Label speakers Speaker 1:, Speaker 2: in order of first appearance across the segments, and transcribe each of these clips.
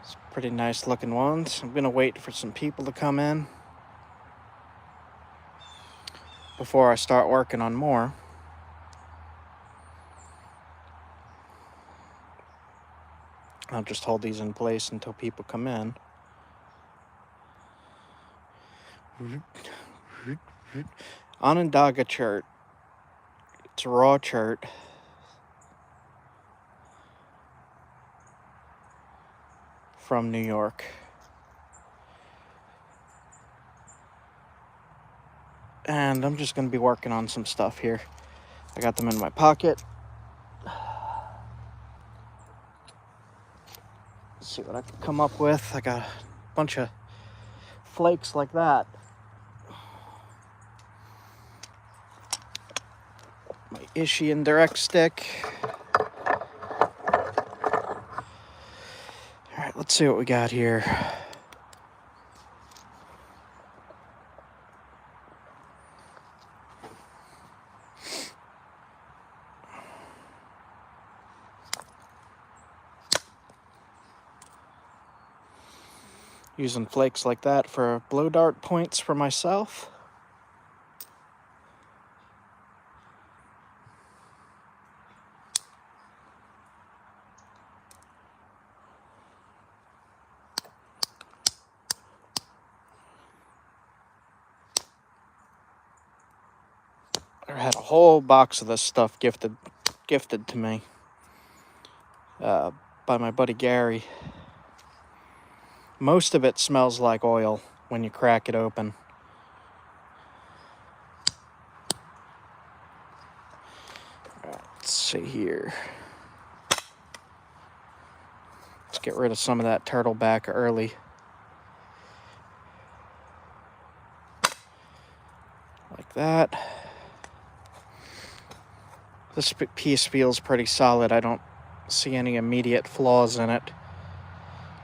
Speaker 1: It's pretty nice looking ones. I'm gonna wait for some people to come in before I start working on more. I'll just hold these in place until people come in. Onondaga chert. It's a raw chert. From New York. And I'm just going to be working on some stuff here. I got them in my pocket. Let's see what I can come up with. I got a bunch of flakes like that. My Ishii and direct stick. Alright, let's see what we got here. Using flakes like that for blow dart points for myself. I had a whole box of this stuff gifted to me by my buddy Gary. Most of it smells like oil when you crack it open. Alright, let's see here. Let's get rid of some of that turtle back early. Like that. This piece feels pretty solid. I don't see any immediate flaws in it.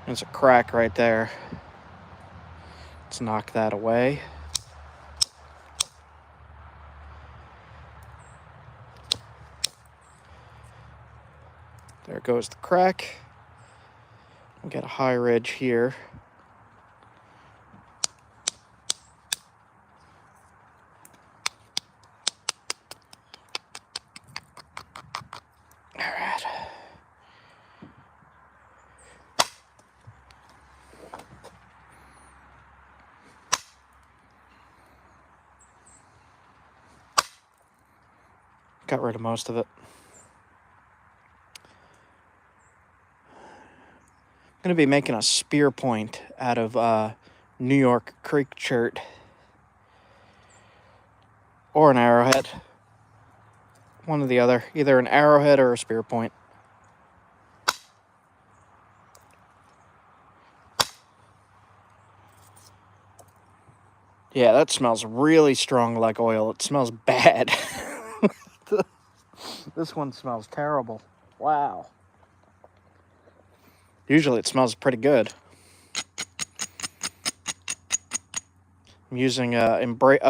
Speaker 1: There's a crack right there. Let's knock that away. There goes the crack. We got a high ridge here. All right. Got rid of most of it. I'm going to be making a spear point out of New York Creek chert. Or an arrowhead. One or the other. Either an arrowhead or a spear point. Yeah, that smells really strong like oil. It smells bad. This one smells terrible. Wow. Usually it smells pretty good. I'm using a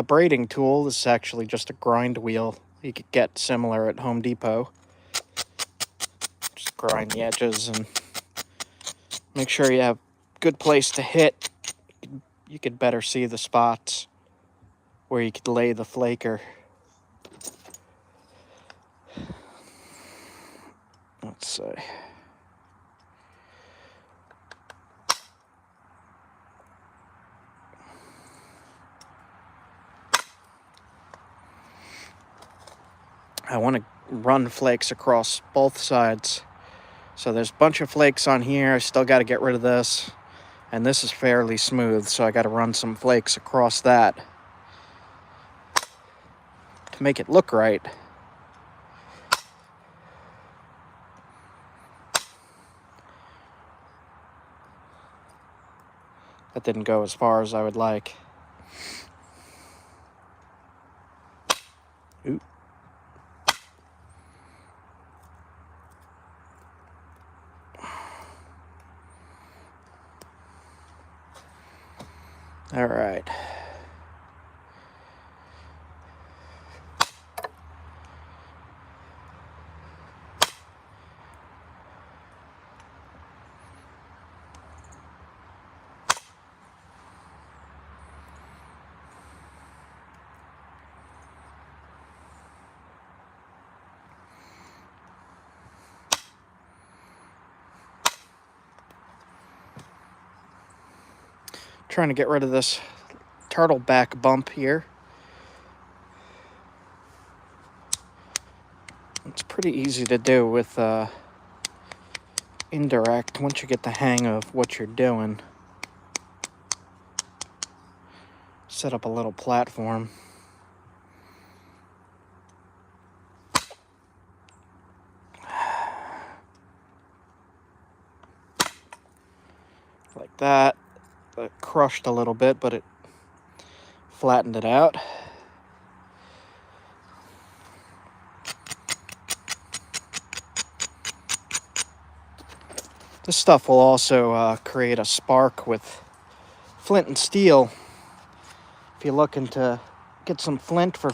Speaker 1: braiding tool. This is actually just a grind wheel. You could get similar at Home Depot. Just grind the edges and make sure you have a good place to hit. You could better see the spots where you could lay the flaker. Let's see. I want to run flakes across both sides. So there's a bunch of flakes on here. I still got to get rid of this. And this is fairly smooth, so I got to run some flakes across that to make it look right. That didn't go as far as I would like. Ooh. All right. Trying to get rid of this turtle back bump here. It's pretty easy to do with indirect once you get the hang of what you're doing. Set up a little platform. Like that. It crushed a little bit, but it flattened it out. This stuff will also create a spark with flint and steel. If you're looking to get some flint for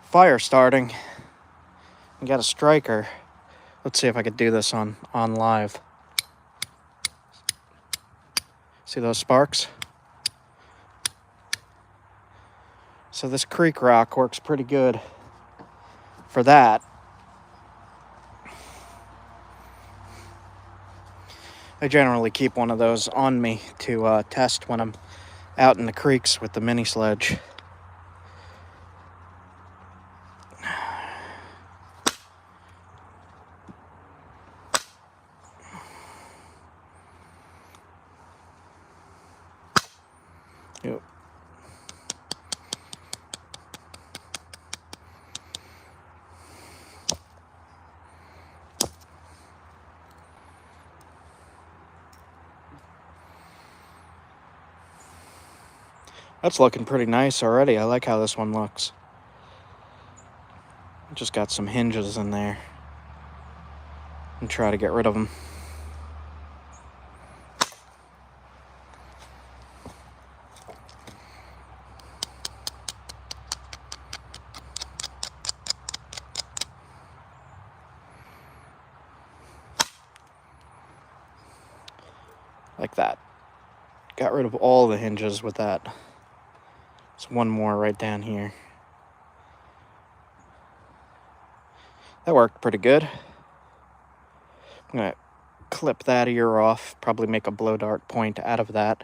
Speaker 1: fire starting and got a striker. Let's see if I could do this on live. See those sparks? So this creek rock works pretty good for that. I generally keep one of those on me to test when I'm out in the creeks with the mini sledge. Yep. That's looking pretty nice already. I like how this one looks. Just got some hinges in there. And try to get rid of them. Like that. Got rid of all the hinges with that. There's one more right down here. That worked pretty good. I'm gonna clip that ear off, probably make a blow dart point out of that.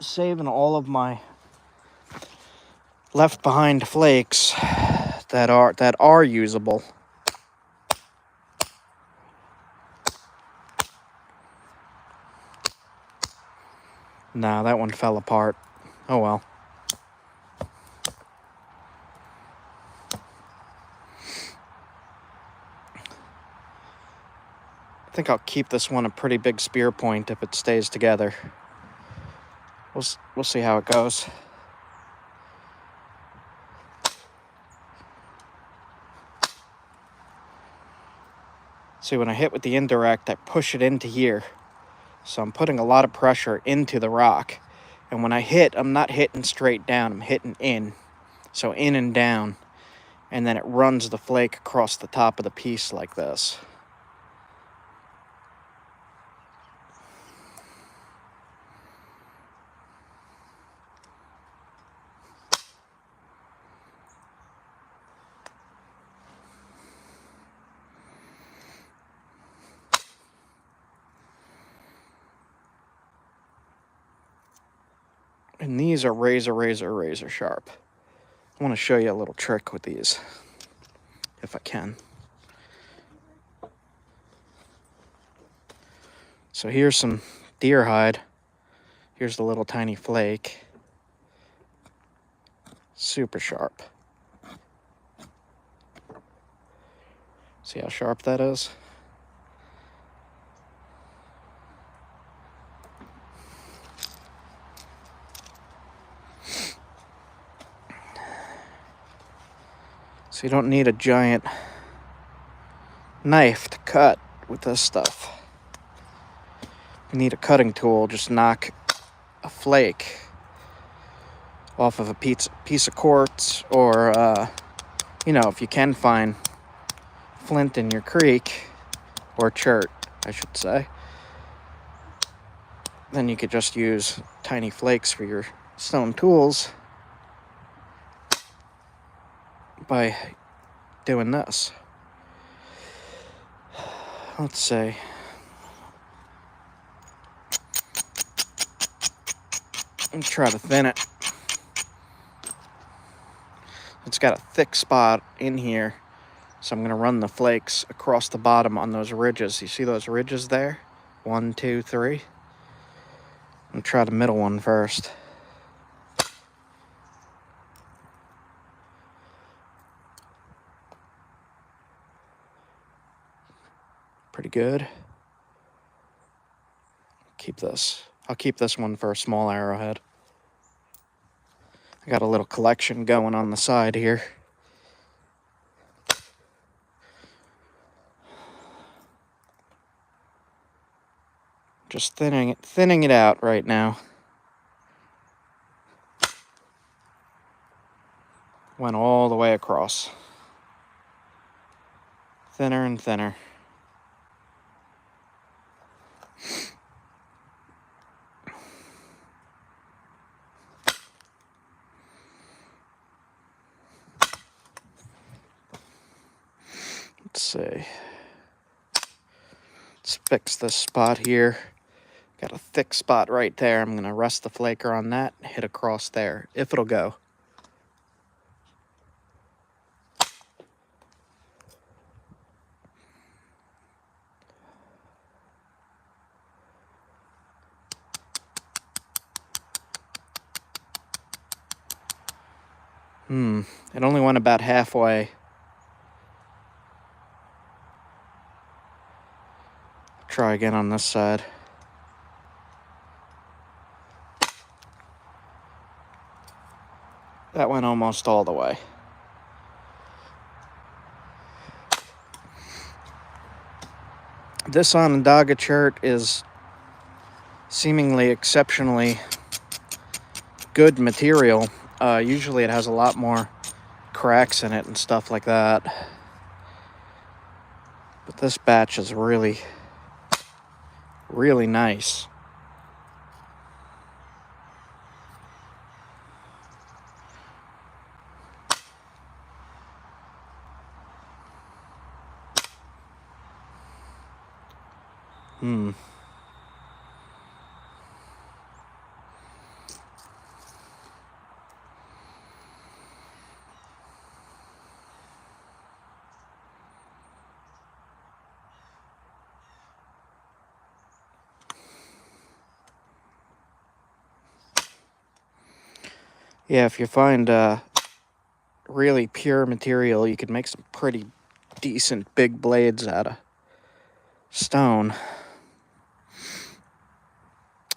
Speaker 1: Saving all of my left behind flakes that are usable. Nah, that one fell apart. Oh well. I think I'll keep this one a pretty big spear point if it stays together. We'll see how it goes. See, when I hit with the indirect, I push it into here. So I'm putting a lot of pressure into the rock. And when I hit, I'm not hitting straight down, I'm hitting in. So in and down. And then it runs the flake across the top of the piece like this. And these are razor sharp. I want to show you a little trick with these, if I can. So here's some deer hide. Here's the little tiny flake. Super sharp. See how sharp that is? So you don't need a giant knife to cut with this stuff. You need a cutting tool. Just knock a flake off of a piece of quartz, or you know, if you can find flint in your creek, or chert, I should say, then you could just use tiny flakes for your stone tools by doing this. Let's say Let's try to thin it. It's got a thick spot in here, so I'm going to run the flakes across the bottom on those ridges. You see those ridges there? 1, 2, 3. I'm going to try the middle one first. Pretty good. Keep this. I'll keep this one for a small arrowhead. I got a little collection going on the side here. Just thinning it out right now. Went all the way across. Thinner and thinner. Let's see. Let's fix this spot here. Got a thick spot right there. I'm going to rest the flaker on that, hit across there, if it'll go. It only went about halfway. Try again on this side. That went almost all the way. This Onondaga chert is seemingly exceptionally good material. Usually it has a lot more cracks in it and stuff like that. But this batch is really, really nice. Yeah, if you find really pure material, you can make some pretty decent big blades out of stone.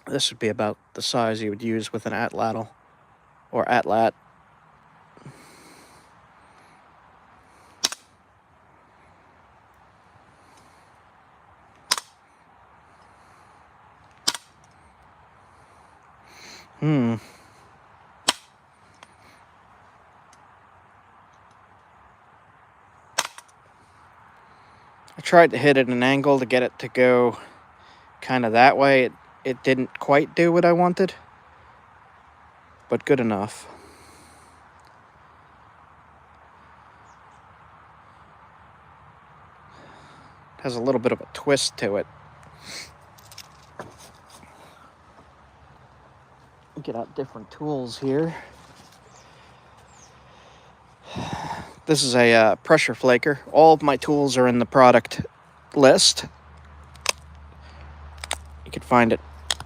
Speaker 1: This would be about the size you would use with an atlatl or atlat. I tried to hit it at an angle to get it to go kind of that way. It didn't quite do what I wanted, but good enough. It has a little bit of a twist to it. Get out different tools here. This is a pressure flaker. All of my tools are in the product list. You can find it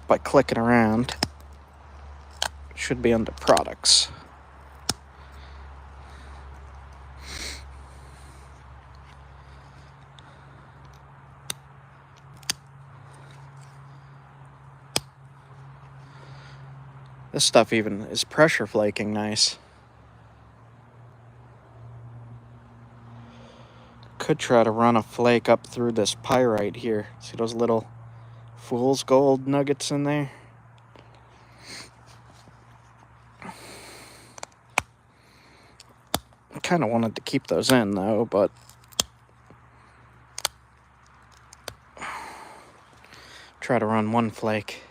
Speaker 1: by clicking around. It should be under products. This stuff even is pressure flaking nice. Could try to run a flake up through this pyrite here. See those little fool's gold nuggets in there? I kind of wanted to keep those in though, but try to run one flake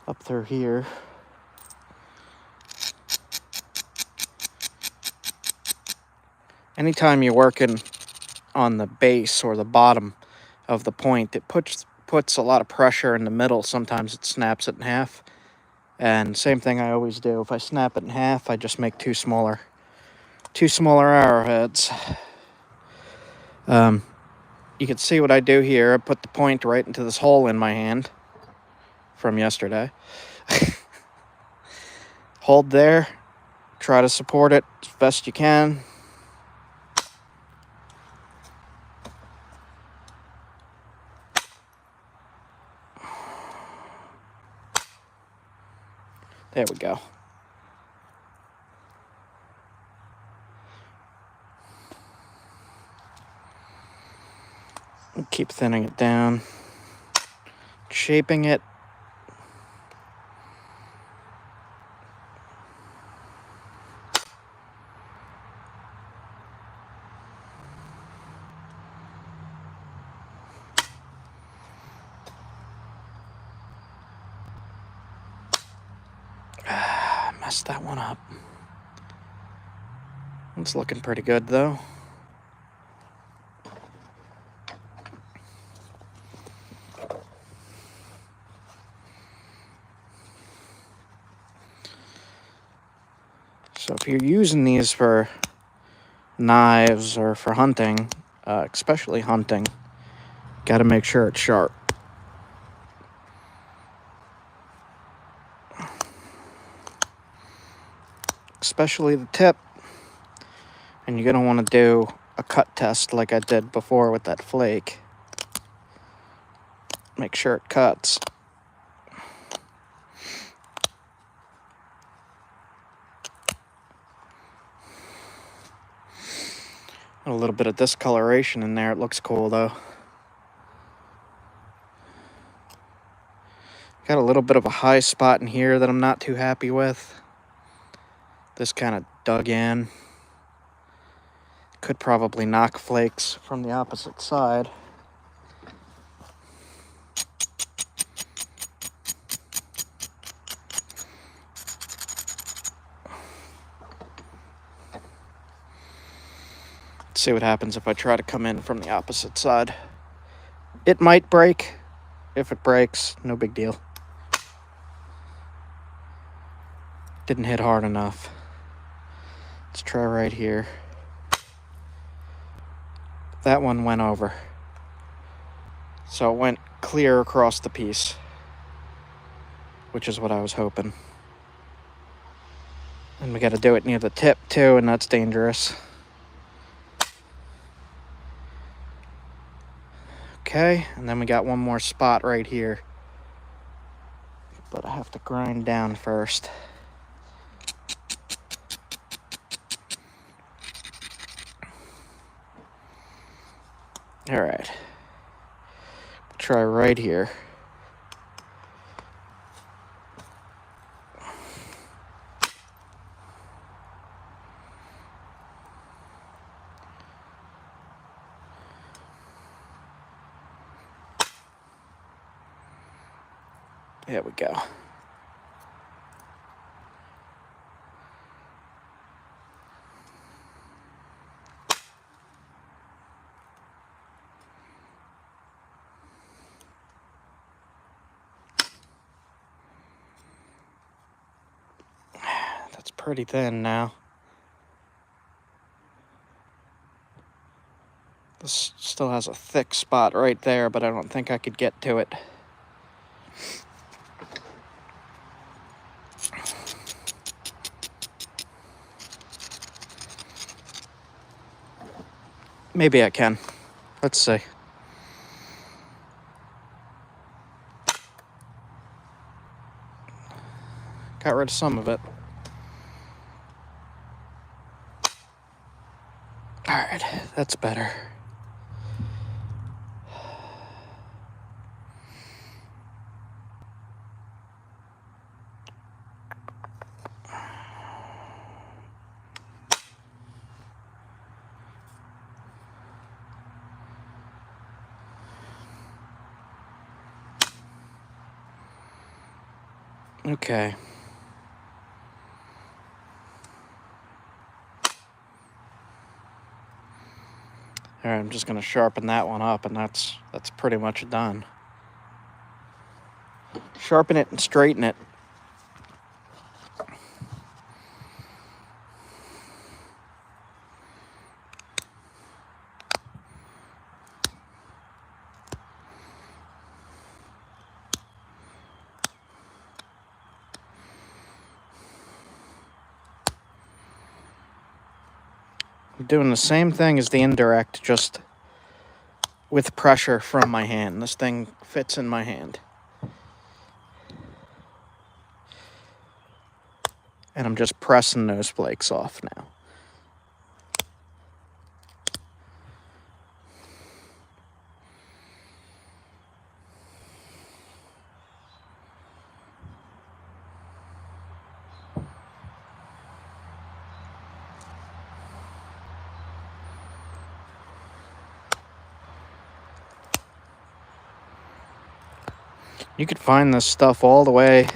Speaker 1: up through here. Anytime you're working on the base or the bottom of the point, it puts a lot of pressure in the middle. Sometimes it snaps it in half. And same thing I always do. If I snap it in half, I just make two smaller arrowheads. You can see what I do here. I put the point right into this hole in my hand from yesterday. Hold there. Try to support it as best you can. There we go. Keep thinning it down. Shaping it. Messed that one up. It's looking pretty good though. So if you're using these for knives or for hunting, especially hunting, got to make sure it's sharp. Especially the tip. And you're going to want to do a cut test like I did before with that flake. Make sure it cuts. A little bit of discoloration in there. It looks cool though. Got a little bit of a high spot in here that I'm not too happy with. This kind of dug in. Could probably knock flakes from the opposite side. Let's see what happens if I try to come in from the opposite side. It might break. If it breaks, no big deal. Didn't hit hard enough. Let's try right here. That one went over. So it went clear across the piece, which is what I was hoping. And we got to do it near the tip too, and that's dangerous. Okay, and then we got one more spot right here. But I have to grind down first. All right. Try right here. There we go. That's pretty thin now. This still has a thick spot right there, but I don't think I could get to it. Maybe I can. Let's see. Got rid of some of it. All right, that's better. Okay. All right, I'm just going to sharpen that one up, and that's pretty much done. Sharpen it and straighten it. I'm doing the same thing as the indirect, just with pressure from my hand. This thing fits in my hand. And I'm just pressing those flakes off now. You could find this stuff all the way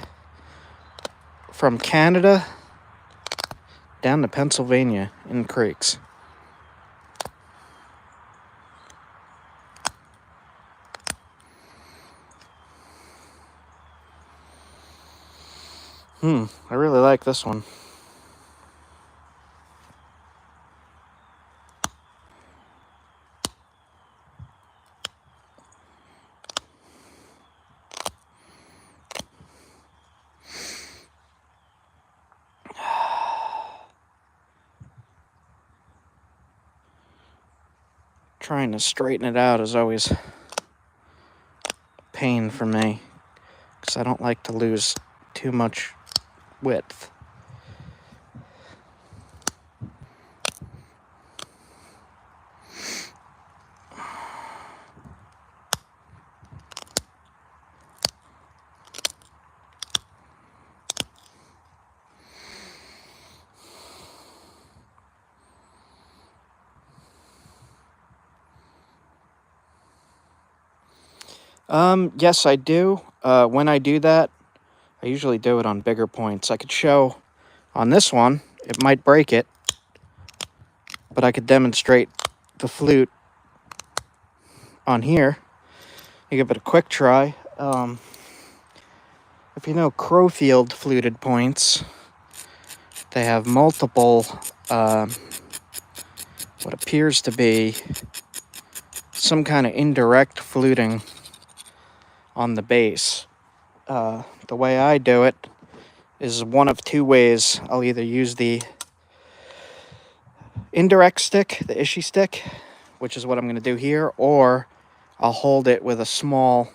Speaker 1: from Canada down to Pennsylvania in creeks. I really like this one. Trying to straighten it out is always pain for me, because I don't like to lose too much width. Yes, I do. When I do that, I usually do it on bigger points. I could show on this one, it might break it, but I could demonstrate the flute on here. You give it a quick try. If you know Crowfield fluted points, they have multiple, what appears to be some kind of indirect fluting on the base. The way I do it is one of two ways. I'll either use the indirect stick, the Ishii stick, which is what I'm going to do here, or I'll hold it with a small,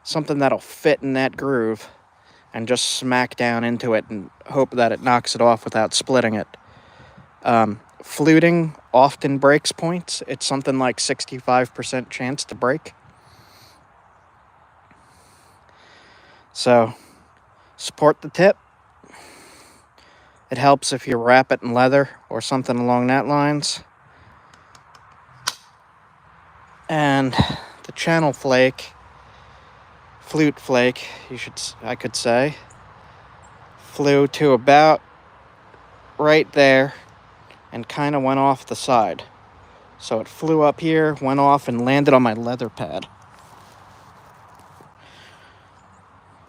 Speaker 1: something that'll fit in that groove, and just smack down into it and hope that it knocks it off without splitting it. Fluting often breaks points. It's something like 65% chance to break. So, support the tip. It helps if you wrap it in leather or something along that lines. And the channel flake, flute flake, I could say, flew to about right there and kind of went off the side. So it flew up here, went off, and landed on my leather pad.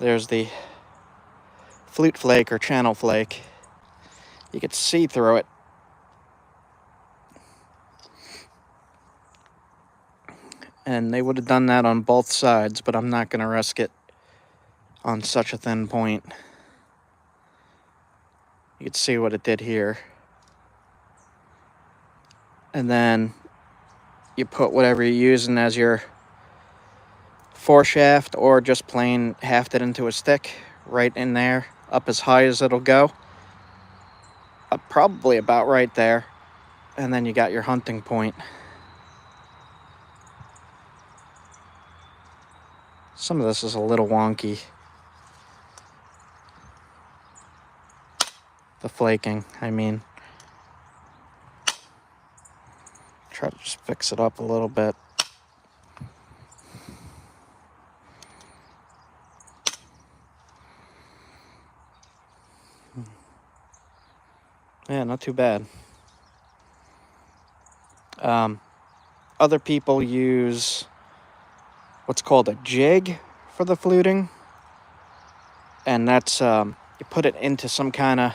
Speaker 1: There's the flute flake or channel flake. You could see through it. And they would have done that on both sides, but I'm not going to risk it on such a thin point. You can see what it did here. And then you put whatever you're using as your foreshaft, or just plain haft it into a stick right in there, up as high as it'll go. Probably about right there. And then you got your hunting point. Some of this is a little wonky. The flaking, I mean. Try to just fix it up a little bit. Yeah, not too bad. Other people use what's called a jig for the fluting. And that's, you put it into some kind of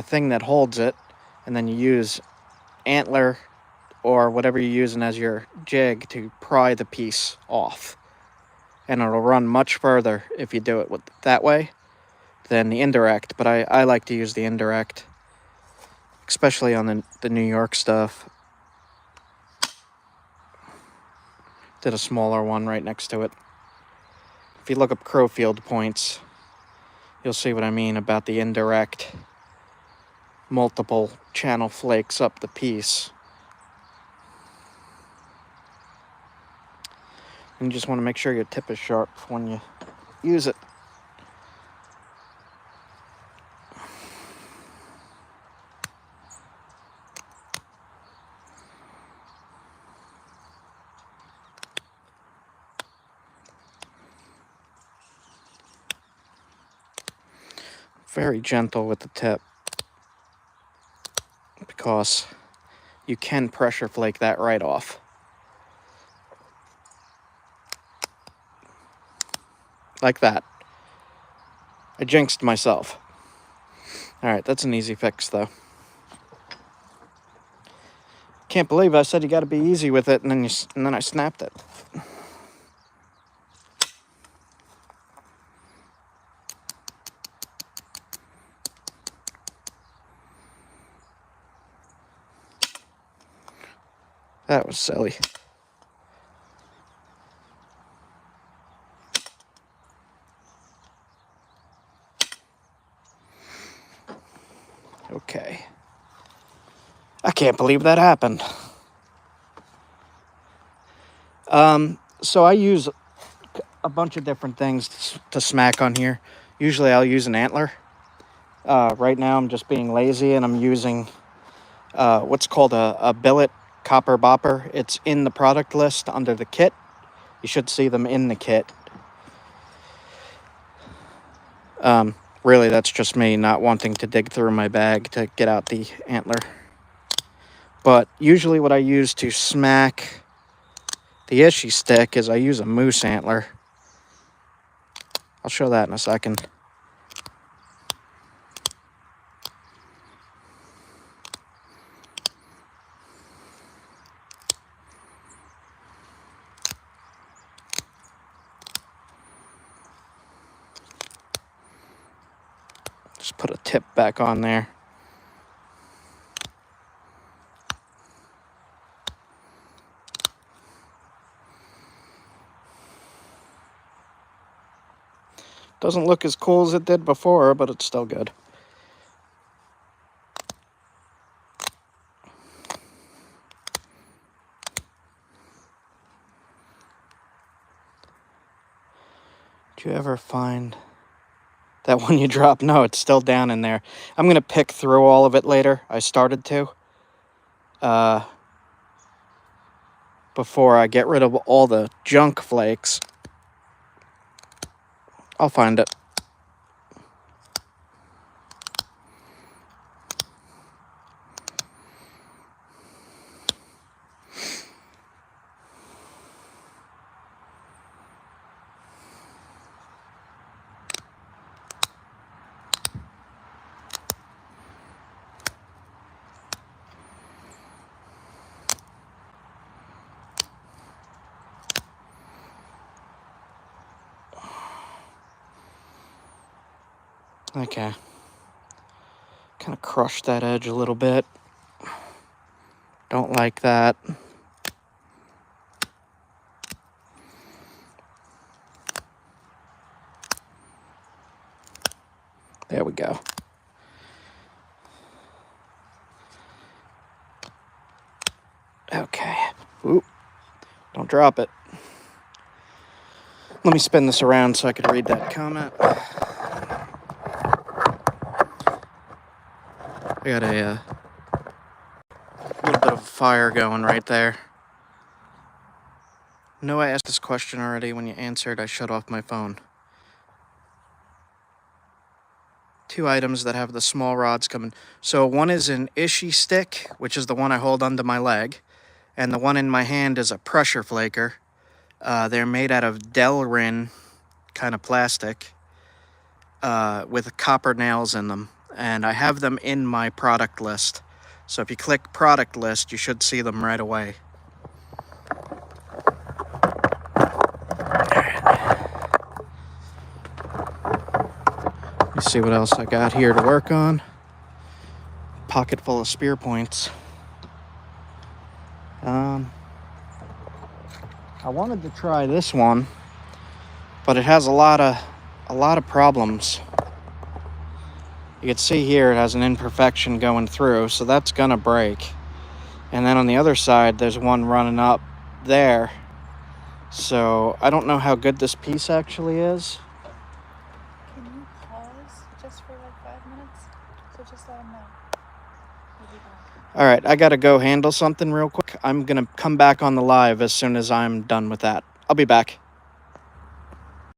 Speaker 1: thing that holds it, and then you use antler or whatever you're using as your jig to pry the piece off. And it'll run much further if you do it that way than the indirect, but I like to use the indirect. especially on the New York stuff. Did a smaller one right next to it. If you look up Crowfield points, you'll see what I mean about the indirect multiple channel flakes up the piece. And you just want to make sure your tip is sharp when you use it. Very gentle with the tip, because you can pressure flake that right off. Like that. I jinxed myself. Alright, that's an easy fix though. Can't believe I said you gotta be easy with it, and then I snapped it. That was silly. Okay. I can't believe that happened. So I use a bunch of different things to smack on here. Usually I'll use an antler. Right now I'm just being lazy, and I'm using what's called a billet copper bopper. It's in the product list under the kit. You should see them in the kit. Really, that's just me not wanting to dig through my bag to get out the antler. But usually what I use to smack the ishy stick is I use a moose antler. I'll show that in a second. Just put a tip back on there. Doesn't look as cool as it did before, but it's still good. Do you ever find that when you drop? No, it's still down in there. I'm going to pick through all of it later. I started to. Before I get rid of all the junk flakes. I'll find it. Okay. Kind of crushed that edge a little bit. Don't like that. There we go. Okay. Oop. Don't drop it. Let me spin this around so I could read that comment. I got a little bit of fire going right there. No, I asked this question already. When you answered, I shut off my phone. 2 items that have the small rods coming. So one is an ishy stick, which is the one I hold under my leg, and the one in my hand is a pressure flaker. They're made out of Delrin kind of plastic with copper nails in them, and I have them in my product list. So if you click product list, you should see them right away. Let me see what else I got here to work on. pocket full of spear points. I wanted to try this one, but it has a lot of problems. You can see here it has an imperfection going through, so that's gonna break. And then on the other side, there's one running up there. So I don't know how good this piece actually is.
Speaker 2: Can you pause just for like 5 minutes? So just let them know. We'll be back.
Speaker 1: All right, I gotta go handle something real quick. I'm gonna come back on the live as soon as I'm done with that. I'll be back.